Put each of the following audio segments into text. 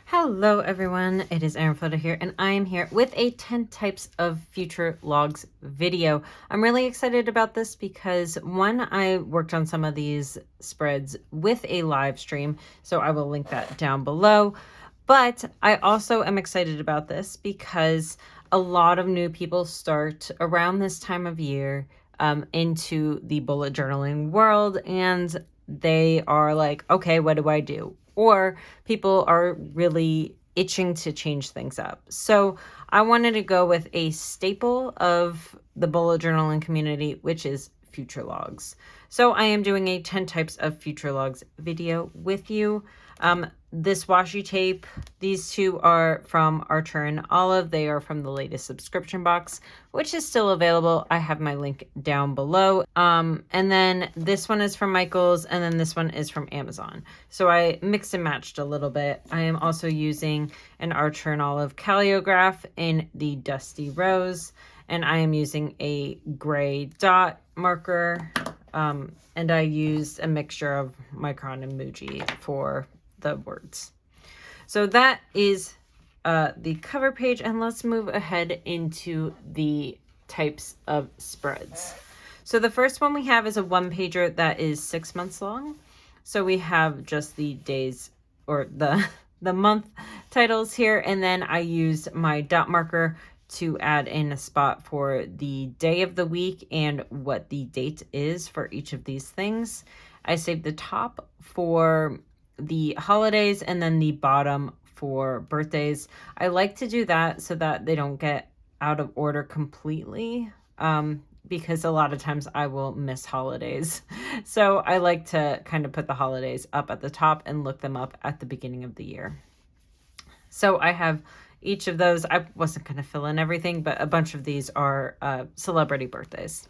Hello everyone, it is Erin Floto here, and I am here with a 10 types of future logs video. I'm really excited about this because one, I worked on some of these spreads with a live stream, so I will link that down below. But I also am excited about this because a lot of new people start around this time of year into the bullet journaling world, and they are like, okay, what do I do? Or people are really itching to change things up. So I wanted to go with a staple of the bullet journaling community, which is future logs. So I am doing a 10 types of future logs video with you. This washi tape, these two are from Archer and Olive. They are from the latest subscription box, which is still available. I have my link down below. And then this one is from Michaels, and then this one is from Amazon. So I mixed and matched a little bit. I am also using an Archer and Olive Calliograph in the Dusty Rose, and I am using a gray dot marker. And I used a mixture of Micron and Muji for the words. So that is the cover page, and let's move ahead into the types of spreads. So the first one we have is a one-pager that is 6 months long. So we have just the days or the month titles here, and then I used my dot marker to add in a spot for the day of the week and what the date is for each of these things. I saved the top for the holidays and then the bottom for birthdays. I like to do that so that they don't get out of order completely, because a lot of times I will miss holidays. So I like to kind of put the holidays up at the top and look them up at the beginning of the year. So I have each of those. I wasn't going to fill in everything, but a bunch of these are celebrity birthdays.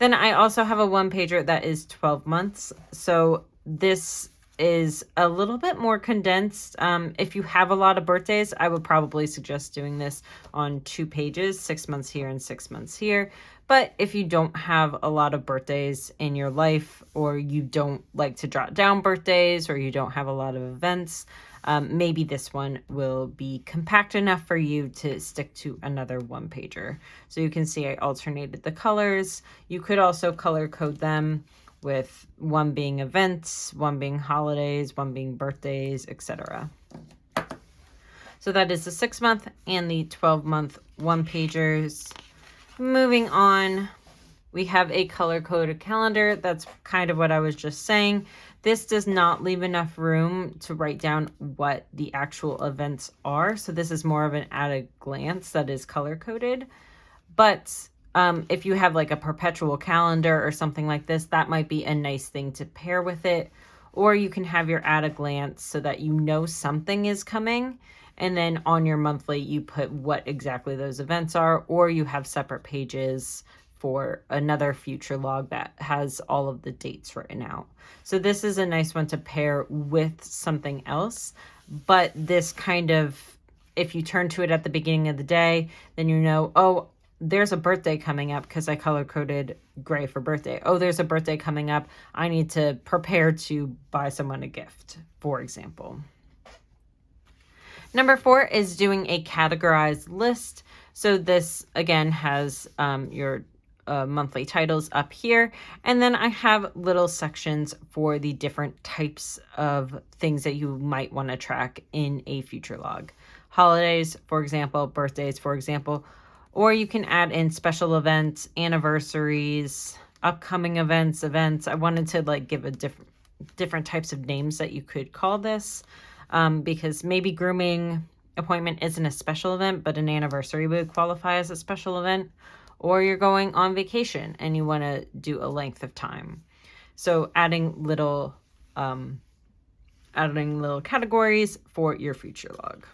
Then I also have a one-pager that is 12 months. So this is a little bit more condensed. If you have a lot of birthdays, I would probably suggest doing this on 2 pages, 6 months here and 6 months here. But if you don't have a lot of birthdays in your life, or you don't like to jot down birthdays, or you don't have a lot of events, maybe this one will be compact enough for you to stick to another one-pager. So you can see I alternated the colors. You could also color code them, with one being events, one being holidays, one being birthdays, etc. So that is the 6 month and the 12-month one-pagers. Moving on, we have a color-coded calendar. That's kind of what I was just saying. This does not leave enough room to write down what the actual events are. So this is more of an at a glance that is color-coded. But if you have like a perpetual calendar or something like this, that might be a nice thing to pair with it. Or you can have your at a glance so that you know something is coming. And then on your monthly, you put what exactly those events are, or you have separate pages for another future log that has all of the dates written out. So this is a nice one to pair with something else. But this kind of, if you turn to it at the beginning of the day, then you know, oh, there's a birthday coming up because I color-coded gray for birthday. Oh, there's a birthday coming up. I need to prepare to buy someone a gift, for example. Number 4 is doing a categorized list. So this, again, has your monthly titles up here. And then I have little sections for the different types of things that you might want to track in a future log. Holidays, for example, birthdays, for example. Or you can add in special events, anniversaries, upcoming events. I wanted to like give a different types of names that you could call this, because maybe grooming appointment isn't a special event, but an anniversary would qualify as a special event. Or you're going on vacation and you want to do a length of time. So adding little categories for your future log.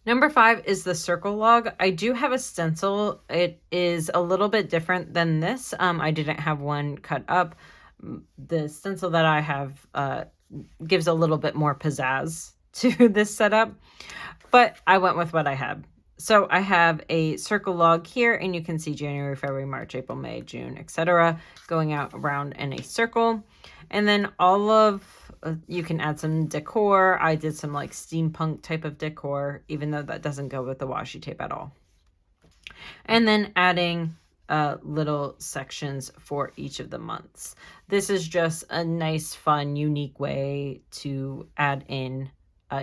Number 5 is the circle log. I do have a stencil. It is a little bit different than this. I didn't have one cut up. The stencil that I have gives a little bit more pizzazz to this setup, but I went with what I had. So I have a circle log here, and you can see January, February, March, April, May, June, etc. going out around in a circle. And then all of you can add some decor. I did some like steampunk type of decor, even though that doesn't go with the washi tape at all. And then adding little sections for each of the months. This is just a nice, fun, unique way to add in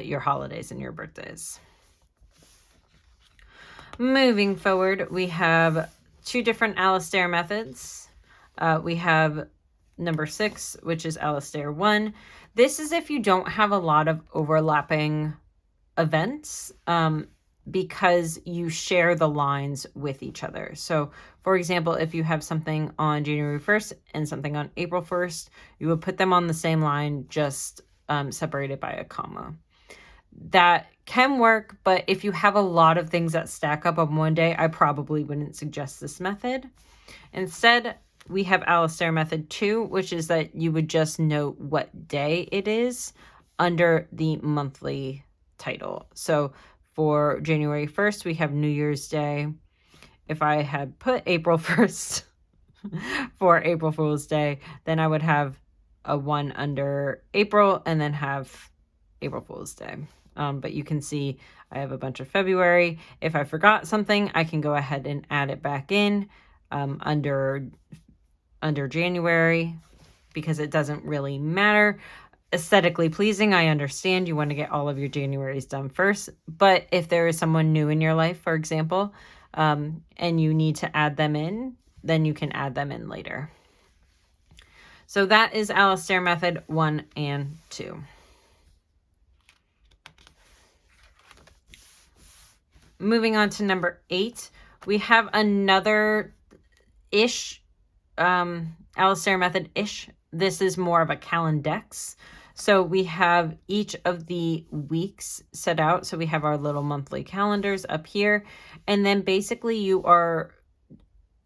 your holidays and your birthdays. Moving forward, we have 2 different alastaire methods. We have number 6, which is alastaire 1. This is if you don't have a lot of overlapping events, because you share the lines with each other. So for example, if you have something on January 1st and something on April 1st, you would put them on the same line, just separated by a comma. That can work, but if you have a lot of things that stack up on one day, I probably wouldn't suggest this method. Instead, we have alastaire method 2, which is that you would just note what day it is under the monthly title. So for January 1st, we have New Year's Day. If I had put April 1st for April Fool's Day, then I would have a 1 under April and then have April Fool's Day. But you can see I have a bunch of February. If I forgot something, I can go ahead and add it back in under January, because it doesn't really matter. Aesthetically pleasing, I understand you want to get all of your Januaries done first, but if there is someone new in your life, for example, and you need to add them in, then you can add them in later. So that is alastaire method 1 and 2. Moving on to number 8, we have another ish alastaire method-ish. This is more of a calendex. So we have each of the weeks set out. So we have our little monthly calendars up here. And then basically you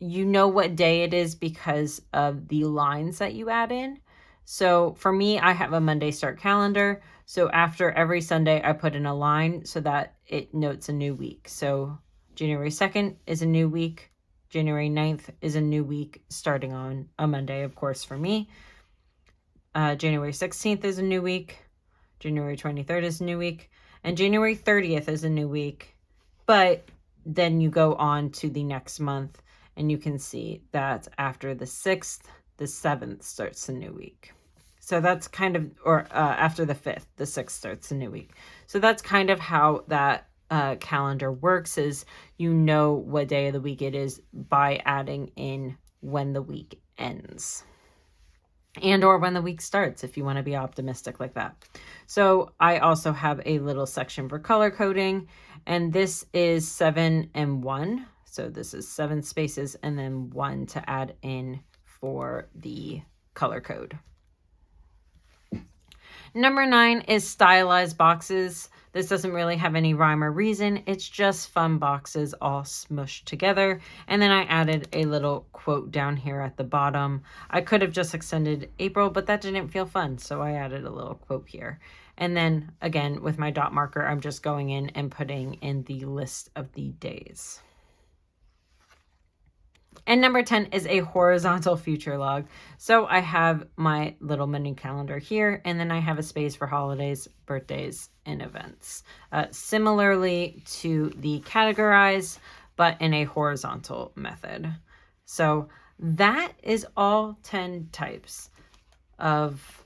know what day it is because of the lines that you add in. So for me, I have a Monday start calendar. So after every Sunday, I put in a line so that it notes a new week. So January 2nd is a new week. January 9th is a new week starting on a Monday, of course, for me. January 16th is a new week. January 23rd is a new week. And January 30th is a new week. But then you go on to the next month and you can see that after the 6th, the 7th starts a new week. So that's kind of, or after the 5th, the 6th starts a new week. So that's kind of how that calendar works, is you know what day of the week it is by adding in when the week ends and or when the week starts, if you want to be optimistic like that. So I also have a little section for color coding, and this is 7 and 1. So this is 7 spaces and then 1 to add in for the color code. Number 9 is stylized boxes. This doesn't really have any rhyme or reason. It's just fun boxes all smushed together. And then I added a little quote down here at the bottom. I could have just extended April, but that didn't feel fun. So I added a little quote here. And then again, with my dot marker, I'm just going in and putting in the list of the days. And number 10 is a horizontal future log. So I have my little mini calendar here, and then I have a space for holidays, birthdays, and events. Similarly to the categorize, but in a horizontal method. So that is all 10 types of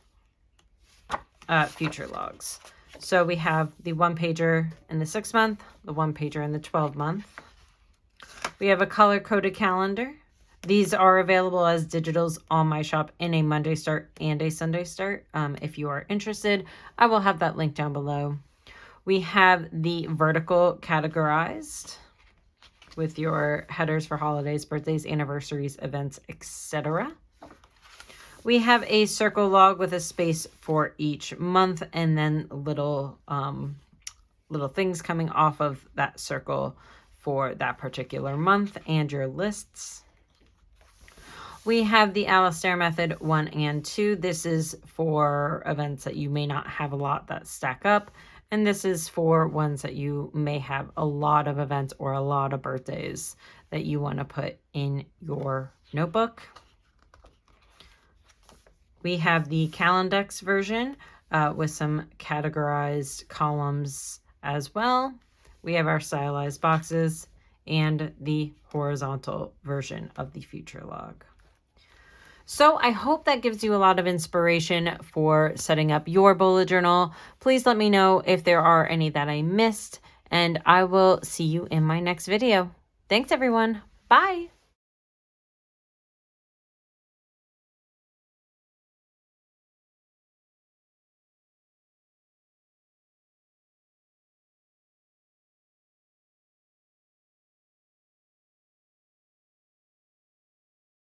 future logs. So we have the 1-pager in the 6-month, the 1-pager in the 12-month. We have a color-coded calendar. These are available as digitals on my shop in a Monday start and a Sunday start. If you are interested, I will have that link down below. We have the vertical categorized with your headers for holidays, birthdays, anniversaries, events, etc. We have a circle log with a space for each month and then little things coming off of that circle for that particular month and your lists. We have the alastaire method 1 and 2. This is for events that you may not have a lot that stack up. And this is for ones that you may have a lot of events or a lot of birthdays that you want to put in your notebook. We have the calendex version. with some categorized columns as well. We have our stylized boxes and the horizontal version of the future log. So I hope that gives you a lot of inspiration for setting up your bullet journal. Please let me know if there are any that I missed, and I will see you in my next video. Thanks, everyone. Bye.